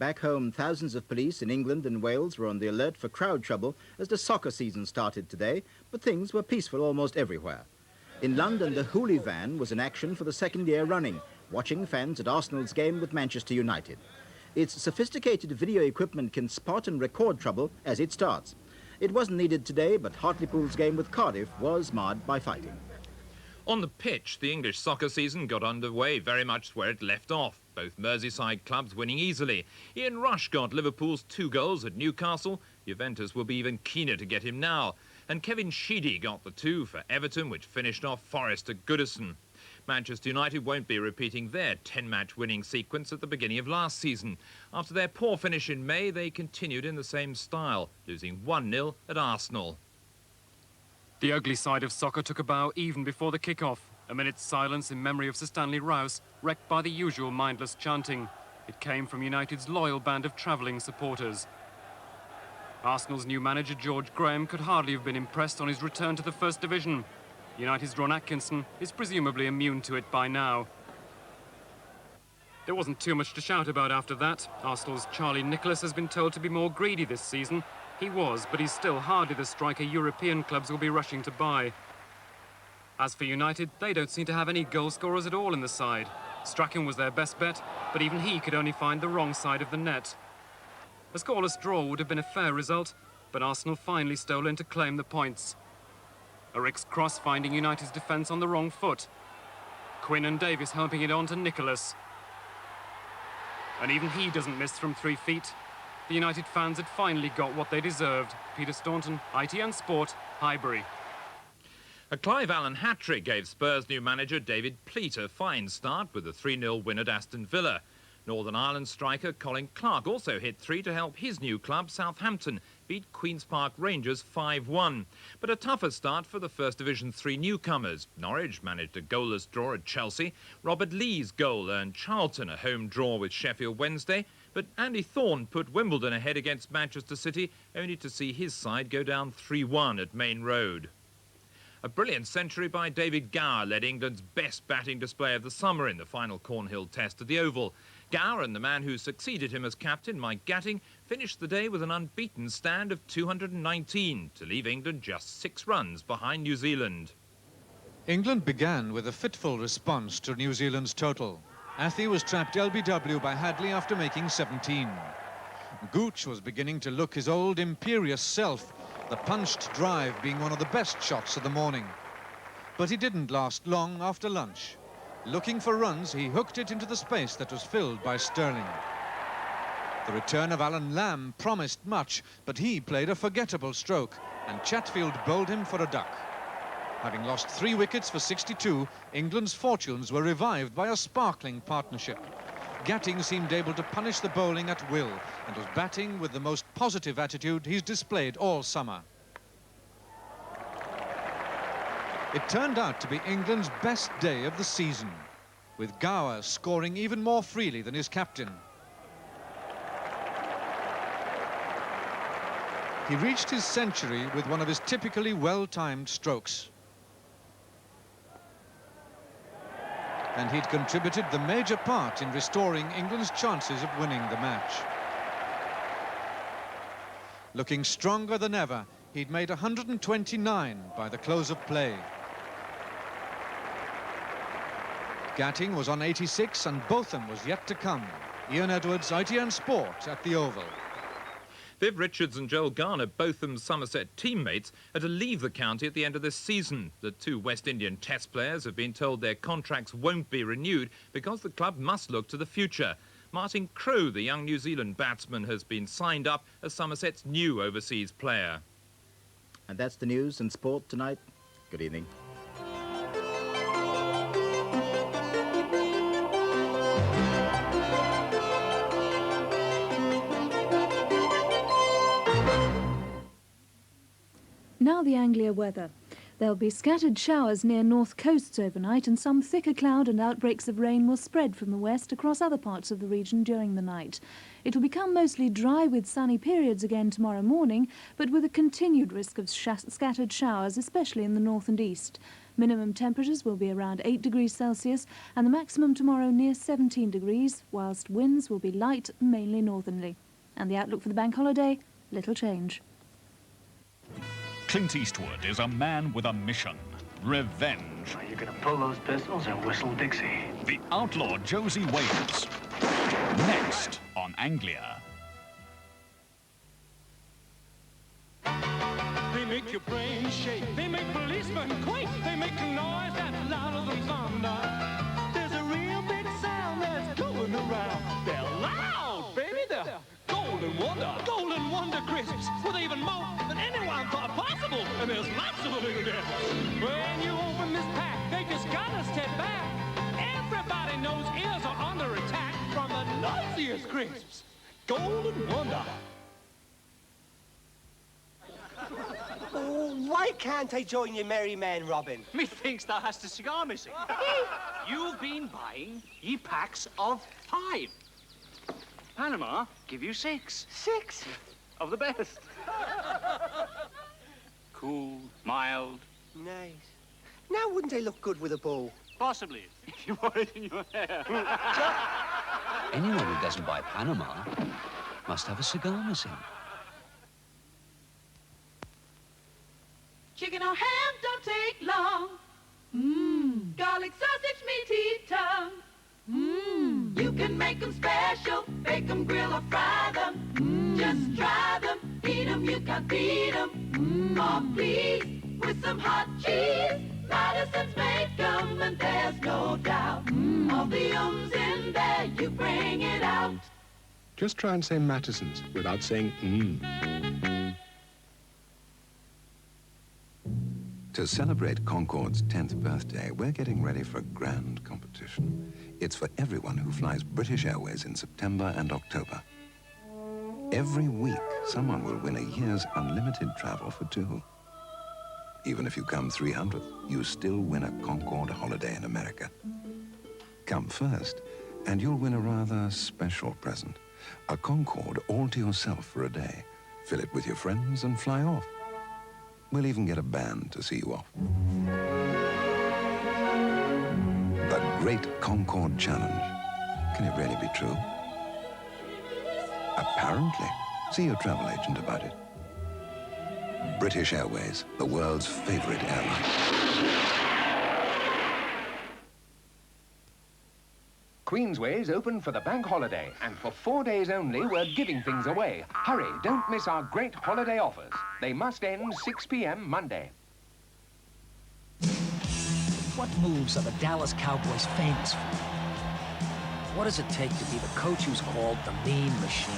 Back home, thousands of police in England and Wales were on the alert for crowd trouble as the soccer season started today, but things were peaceful almost everywhere. In London, the Hooli van was in action for the second year running, watching fans at Arsenal's game with Manchester United. Its sophisticated video equipment can spot and record trouble as it starts. It wasn't needed today, but Hartlepool's game with Cardiff was marred by fighting. On the pitch, the English soccer season got underway very much where it left off, both Merseyside clubs winning easily. Ian Rush got Liverpool's 2 goals at Newcastle. Juventus will be even keener to get him now. And Kevin Sheedy got the 2 for Everton, which finished off Forest at Goodison. Manchester United won't be repeating their 10-match winning sequence at the beginning of last season. After their poor finish in May, they continued in the same style, losing 1-0 at Arsenal. The ugly side of soccer took a bow even before the kick-off. A minute's silence in memory of Sir Stanley Rouse, wrecked by the usual mindless chanting. It came from United's loyal band of travelling supporters. Arsenal's new manager, George Graham, could hardly have been impressed on his return to the First Division. United's Ron Atkinson is presumably immune to it by now. There wasn't too much to shout about after that. Arsenal's Charlie Nicholas has been told to be more greedy this season. He was, but he's still hardly the striker European clubs will be rushing to buy. As for United, they don't seem to have any goal scorers at all in the side. Strachan was their best bet, but even he could only find the wrong side of the net. A scoreless draw would have been a fair result, but Arsenal finally stole in to claim the points. A Rick's cross finding United's defence on the wrong foot. Quinn and Davis helping it on to Nicholas. And even he doesn't miss from 3 feet. The United fans had finally got what they deserved. Peter Staunton, ITN Sport, Highbury. A Clive Allen hat-trick gave Spurs new manager David Pleat a fine start with a 3-0 win at Aston Villa. Northern Ireland striker Colin Clark also hit 3 to help his new club, Southampton, beat Queen's Park Rangers 5-1. But a tougher start for the First Division 3 newcomers. Norwich managed a goalless draw at Chelsea. Robert Lee's goal earned Charlton a home draw with Sheffield Wednesday. But Andy Thorne put Wimbledon ahead against Manchester City, only to see his side go down 3-1 at Main Road. A brilliant century by David Gower led England's best batting display of the summer in the final Cornhill Test at the Oval. Gower and the man who succeeded him as captain, Mike Gatting, finished the day with an unbeaten stand of 219 to leave England just 6 runs behind New Zealand. England began with a fitful response to New Zealand's total. Athy was trapped LBW by Hadley after making 17. Gooch was beginning to look his old imperious self, the punched drive being one of the best shots of the morning. But he didn't last long after lunch. Looking for runs, he hooked it into the space that was filled by Sterling. The return of Alan Lamb promised much, but he played a forgettable stroke, and Chatfield bowled him for a duck. Having lost 3 wickets for 62, England's fortunes were revived by a sparkling partnership. Gatting seemed able to punish the bowling at will and was batting with the most positive attitude he's displayed all summer. It turned out to be England's best day of the season, with Gower scoring even more freely than his captain. He reached his century with one of his typically well-timed strokes. And he'd contributed the major part in restoring England's chances of winning the match. Looking stronger than ever, he'd made 129 by the close of play. Gatting was on 86 and Botham was yet to come. Ian Edwards, ITN Sport at the Oval. Viv Richards and Joel Garner, Botham's Somerset teammates, are to leave the county at the end of this season. The 2 West Indian Test players have been told their contracts won't be renewed because the club must look to the future. Martin Crowe, the young New Zealand batsman, has been signed up as Somerset's new overseas player. And that's the news and sport tonight. Good evening. Now the Anglia weather. There'll be scattered showers near north coasts overnight, and some thicker cloud and outbreaks of rain will spread from the west across other parts of the region during the night. It will become mostly dry with sunny periods again tomorrow morning, but with a continued risk of scattered showers, especially in the north and east. Minimum temperatures will be around 8 degrees Celsius and the maximum tomorrow near 17 degrees, whilst winds will be light, mainly northerly. And the outlook for the bank holiday, little change. Clint Eastwood is a man with a mission. Revenge. Are you going to pull those pistols or whistle Dixie? The Outlaw Josey Wales. Next on Anglia. They make your brain shake. They make policemen quake. They make a noise that's louder than thunder. There's a real big sound that's going around. They're loud, baby. They're Golden Wonder. Golden Wonder crisps with even more than anyone thought possible. And there's lots of them in there. When you open this pack, they just gotta step back. Everybody knows ears are under attack from the noisiest crisps. Golden Wonder. Oh, why can't I join you merry men, Robin? Methinks thou hast a cigar missing. You've been buying ye packs of 5. Panama give you 6. 6? Of the best. Cool, mild. Nice. Now, wouldn't they look good with a bow? Possibly, if you wore it in your hair. Anyone who doesn't buy Panama must have a cigar missing. Chicken or ham don't take long. Mmm. Garlic sausage, meaty tongue. Mmm. You can make them special, bake them, grill or fry them. Mmm. Just try them, eat them, you can't beat them. Mmm. Oh, please, with some hot cheese. Mattessons make them, and there's no doubt. All the ums in there, you bring it out. Just try and say Mattessons without saying To celebrate Concorde's 10th birthday, we're getting ready for a grand competition. It's for everyone who flies British Airways in September and October. Every week, someone will win a year's unlimited travel for 2. Even if you come 300th, you still win a Concorde holiday in America. Come first, and you'll win a rather special present. A Concorde all to yourself for a day. Fill it with your friends and fly off. We'll even get a band to see you off. The Great Concorde Challenge. Can it really be true? Apparently. See your travel agent about it. British Airways, the world's favorite airline. Queensway's open for the bank holiday, and for 4 days only, we're giving things away. Hurry, don't miss our great holiday offers. They must end 6 p.m. Monday. What moves are the Dallas Cowboys famous for? What does it take to be the coach who's called the Mean Machine?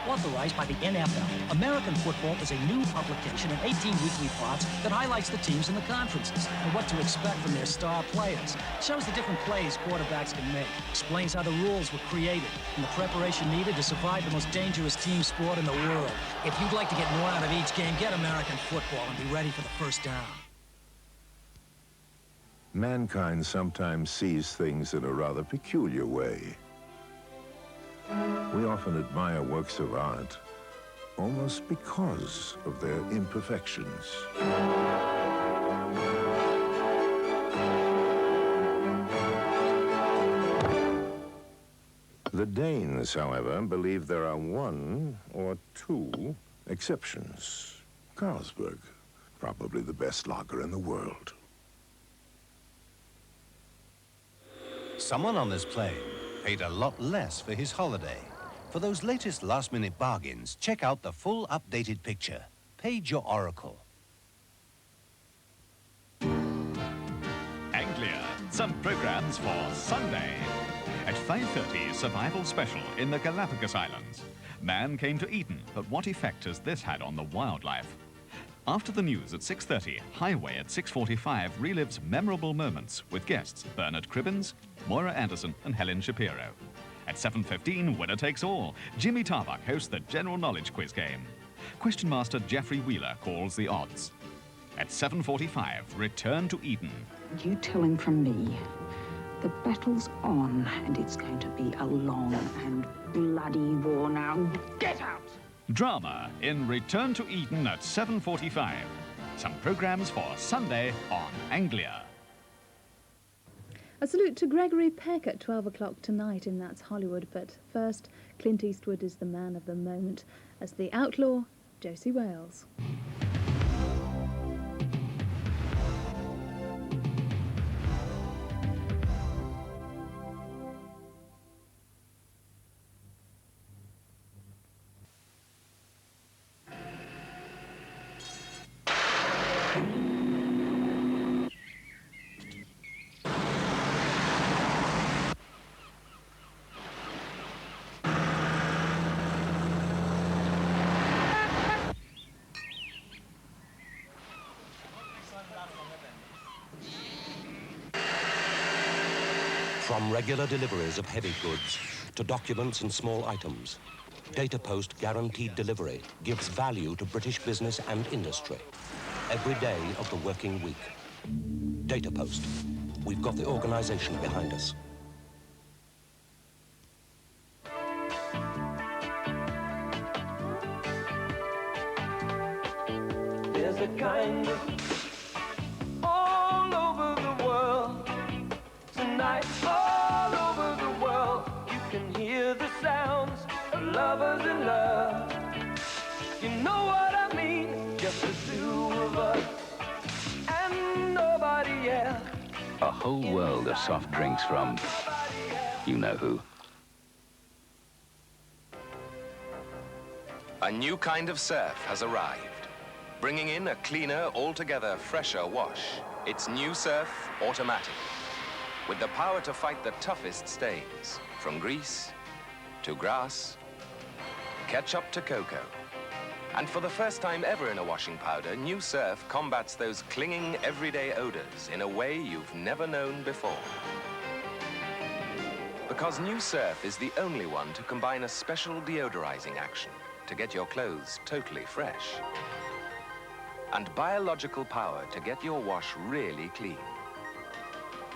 Authorized by the NFL, American Football is a new publication in 18 weekly parts that highlights the teams in the conferences and what to expect from their star players. Shows the different plays quarterbacks can make. Explains how the rules were created and the preparation needed to survive the most dangerous team sport in the world. If you'd like to get more out of each game, get American Football and be ready for the first down. Mankind sometimes sees things in a rather peculiar way. We often admire works of art almost because of their imperfections. The Danes, however, believe there are 1 or 2 exceptions. Carlsberg, probably the best lager in the world. Someone on this plane paid a lot less for his holiday. For those latest last-minute bargains, check out the full updated picture. Page your oracle. Anglia, some programs for Sunday. At 5:30, survival special in the Galapagos Islands. Man came to Eden, but what effect has this had on the wildlife? After the news at 6:30, Highway at 6:45 relives memorable moments with guests Bernard Cribbins, Moira Anderson and Helen Shapiro. At 7:15, winner takes all. Jimmy Tarbuck hosts the general knowledge quiz game. Question master Jeffrey Wheeler calls the odds. At 7:45, return to Eden. You tell him from me, the battle's on, and it's going to be a long and bloody war now. Get out! Drama in Return to Eden at 7:45. Some programmes for Sunday on Anglia. A salute to Gregory Peck at 12 o'clock tonight in That's Hollywood, but first, Clint Eastwood is the man of the moment as the Outlaw Josey Wales. From regular deliveries of heavy goods to documents and small items, Datapost Guaranteed Delivery gives value to British business and industry every day of the working week. Datapost. We've got the organisation behind us. There's a kind of all over the world tonight, all over the world. You can hear the sounds of lovers in love. You know what I mean? Just the two of us and nobody else. A whole world of soft drinks from you know who. A new kind of surf has arrived, bringing in a cleaner, altogether fresher wash. It's New Surf Automatic, with the power to fight the toughest stains, from grease to grass, ketchup to cocoa. And for the first time ever in a washing powder, New Surf combats those clinging everyday odors in a way you've never known before. Because New Surf is the only one to combine a special deodorizing action to get your clothes totally fresh, and biological power to get your wash really clean.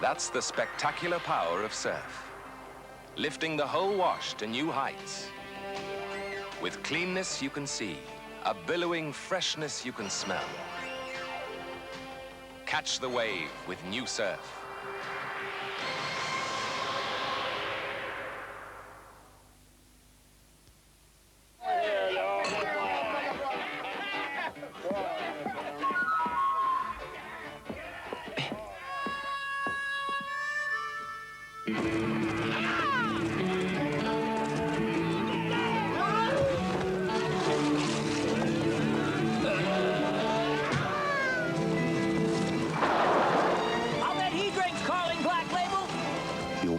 That's the spectacular power of surf, lifting the whole wash to new heights. With cleanness you can see, a billowing freshness you can smell. Catch the wave with New Surf.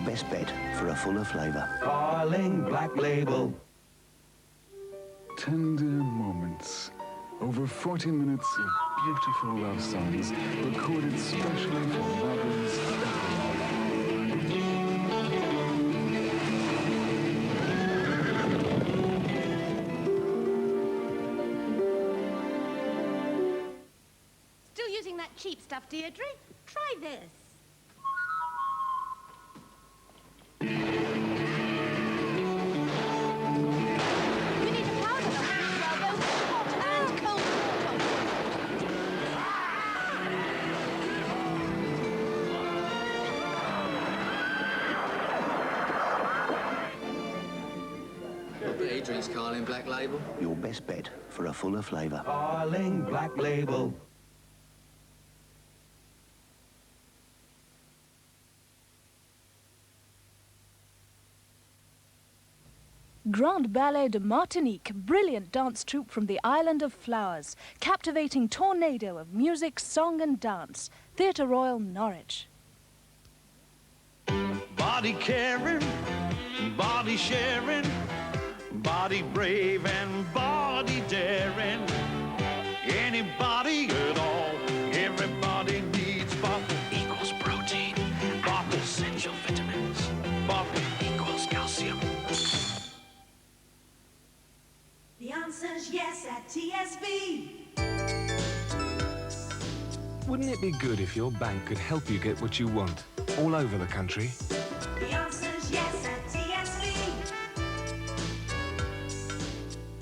Best bet for a fuller flavour. Carling Black Label. Tender moments. Over 40 minutes of beautiful love songs recorded specially for lovers Still using that cheap stuff, Deirdre? Try this. He drinks Carling Black Label. Your best bet for a fuller flavour. Carling Black Label. Grand Ballet de Martinique, brilliant dance troupe from the Island of Flowers. Captivating tornado of music, song and dance. Theatre Royal, Norwich. Body caring, body sharing, body brave and body daring. Anybody at all, everybody needs Bopper. Equals protein, Bopper essential vitamins. Bopper equals calcium. The answer's yes at TSB. Wouldn't it be good if your bank could help you get what you want all over the country? The answer's yes at TSB.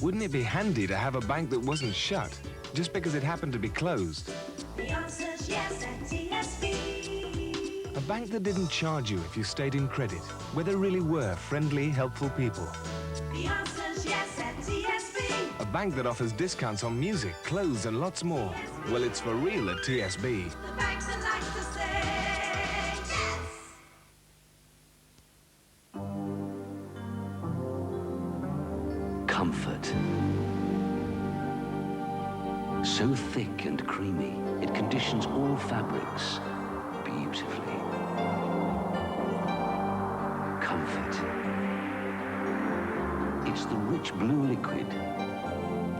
Wouldn't it be handy to have a bank that wasn't shut just because it happened to be closed. The answer's yes at TSB. A bank that didn't charge you if you stayed in credit, where there really were friendly, helpful people. The answer's yes at TSB. A bank that offers discounts on music, clothes and lots more. Well, it's for real at TSB. The bank that likes to say yes. Comfort. So thick and creamy, it conditions all fabrics beautifully. Comfort. It's the rich blue liquid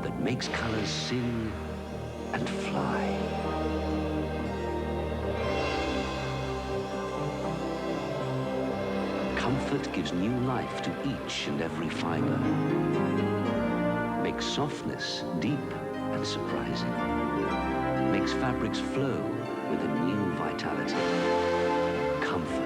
that makes colors sing and fly. Comfort gives new life to each and every fiber. Makes softness deep and surprising. Makes fabrics flow with a new vitality. Comfort.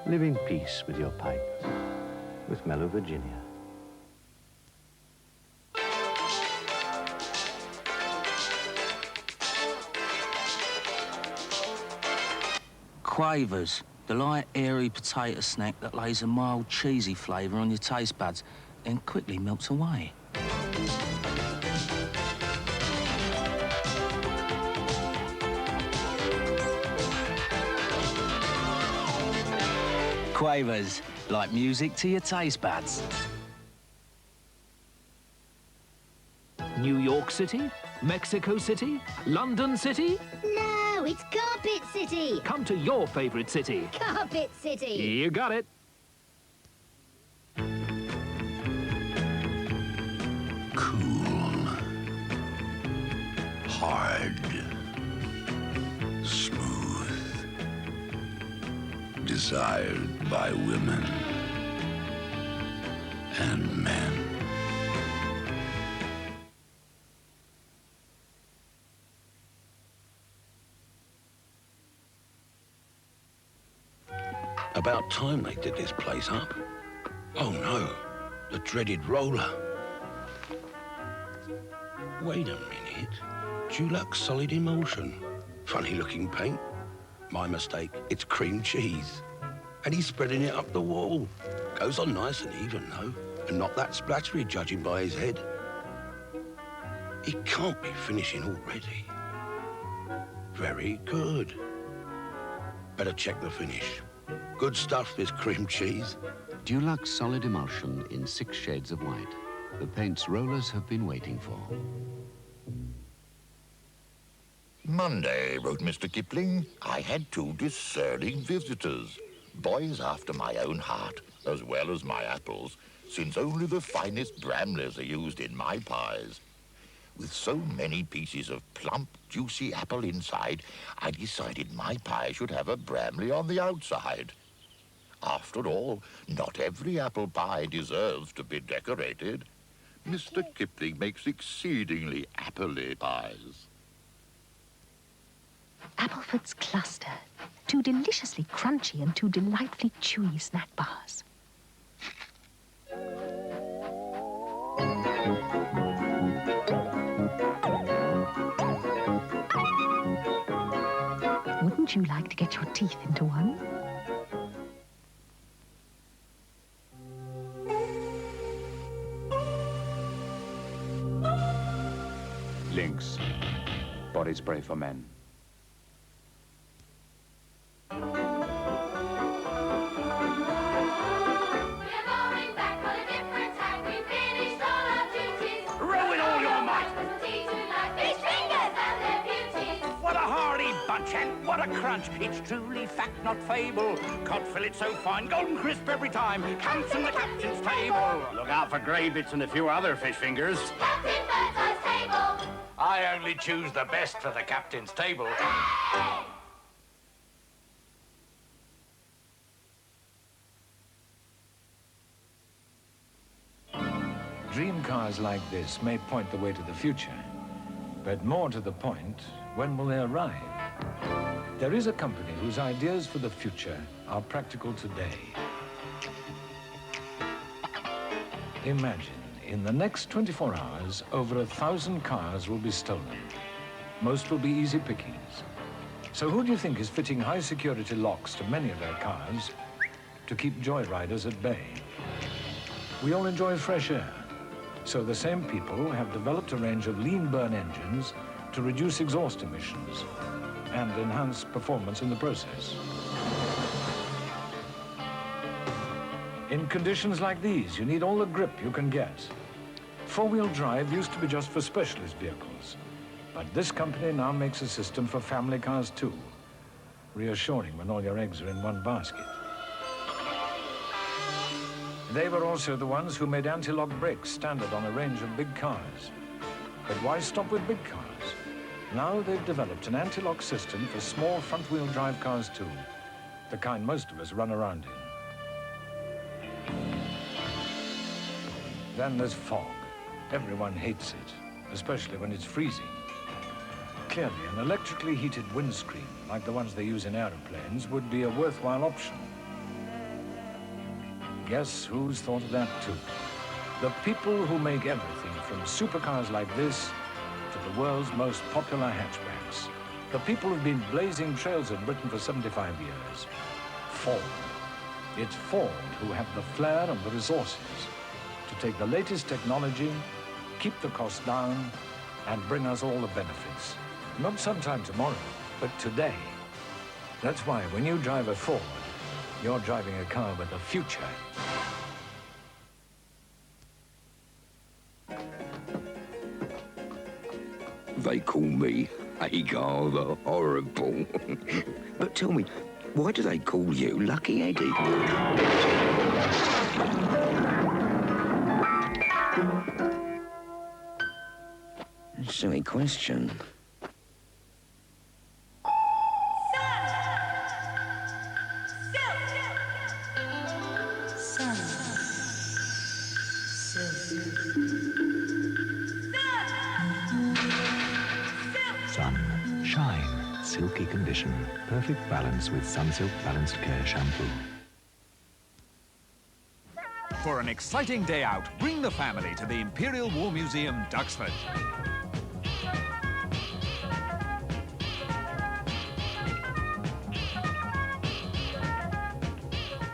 Live in peace with your pipe, with Mellow Virginia. Quavers, the light, airy potato snack that lays a mild, cheesy flavour on your taste buds and quickly melts away. Quavers, like music to your taste buds. New York City? Mexico City? London City? No, it's Carpet City. Come to your favourite city. Carpet City. You got it. Cool. Hard. Desired by women and men. About time they did this place up. Oh no, the dreaded roller. Wait a minute. Dulux solid emulsion. Funny looking paint. My mistake, it's cream cheese. And he's spreading it up the wall. Goes on nice and even, though, and not that splattery, judging by his head. He can't be finishing already. Very good. Better check the finish. Good stuff, this cream cheese. Dulux solid emulsion in 6 shades of white. The paints rollers have been waiting for. Monday, wrote Mr. Kipling, I had 2 discerning visitors. Boys after my own heart, as well as my apples, since only the finest Bramleys are used in my pies. With so many pieces of plump, juicy apple inside, I decided my pie should have a Bramley on the outside. After all, not every apple pie deserves to be decorated. Mr. Kipling makes exceedingly apple-y pies. Appleford's Cluster. 2 deliciously crunchy and 2 delightfully chewy snack bars. Wouldn't you like to get your teeth into one? Lynx. Body spray for men. lunch, and what a crunch. It's truly fact, not fable. Cod fillet so fine, golden crisp every time. Comes from the captain's table. Look out for gray bits and a few other fish fingers. Captain Birdseye's table. I only choose the best for the captain's table. Dream cars like this may point the way to the future, but more to the point, when will they arrive? There is a company whose ideas for the future are practical today. Imagine, in the next 24 hours, over 1,000 cars will be stolen. Most will be easy pickings. So who do you think is fitting high-security locks to many of their cars to keep joyriders at bay? We all enjoy fresh air. So the same people have developed a range of lean burn engines to reduce exhaust emissions and enhance performance in the process. In conditions like these, you need all the grip you can get. Four-wheel drive used to be just for specialist vehicles, but this company now makes a system for family cars too. Reassuring when all your eggs are in one basket. They were also the ones who made anti-lock brakes standard on a range of big cars. But why stop with big cars? Now they've developed an anti-lock system for small front-wheel drive cars too, the kind most of us run around in. Then there's fog. Everyone hates it, especially when it's freezing. Clearly, an electrically heated windscreen, like the ones they use in aeroplanes, would be a worthwhile option. Guess who's thought of that too? The people who make everything from supercars like this to the world's most popular hatchbacks. The people who've been blazing trails in Britain for 75 years. Ford. It's Ford who have the flair and the resources to take the latest technology, keep the cost down, and bring us all the benefits. Not sometime tomorrow, but today. That's why when you drive a Ford, you're driving a car with a future. They call me Agar the Horrible. But tell me, why do they call you Lucky Eddie? Silly question. Sun, shine, silky condition, perfect balance with Sunsilk Balanced Care Shampoo. For an exciting day out, bring the family to the Imperial War Museum, Duxford.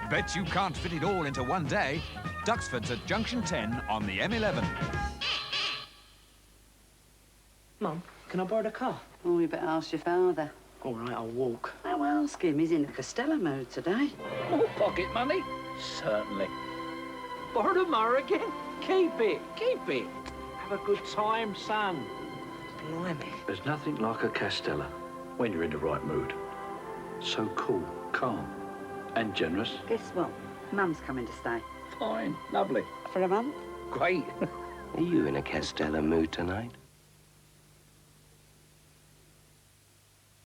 Bet you can't fit it all into one day. Duxford's at Junction 10 on the M11. Mum, can I borrow the car? Oh, you better ask your father. All right, I'll walk. Oh, well, ask him. He's in the Castella mood today. More pocket money? Certainly. Borrow the mower again? Keep it, keep it. Have a good time, son. Blimey. There's nothing like a Castella when you're in the right mood. So cool, calm, and generous. Guess what? Mum's coming to stay. Fine, lovely. For a month? Great. Are you in a Castella mood tonight?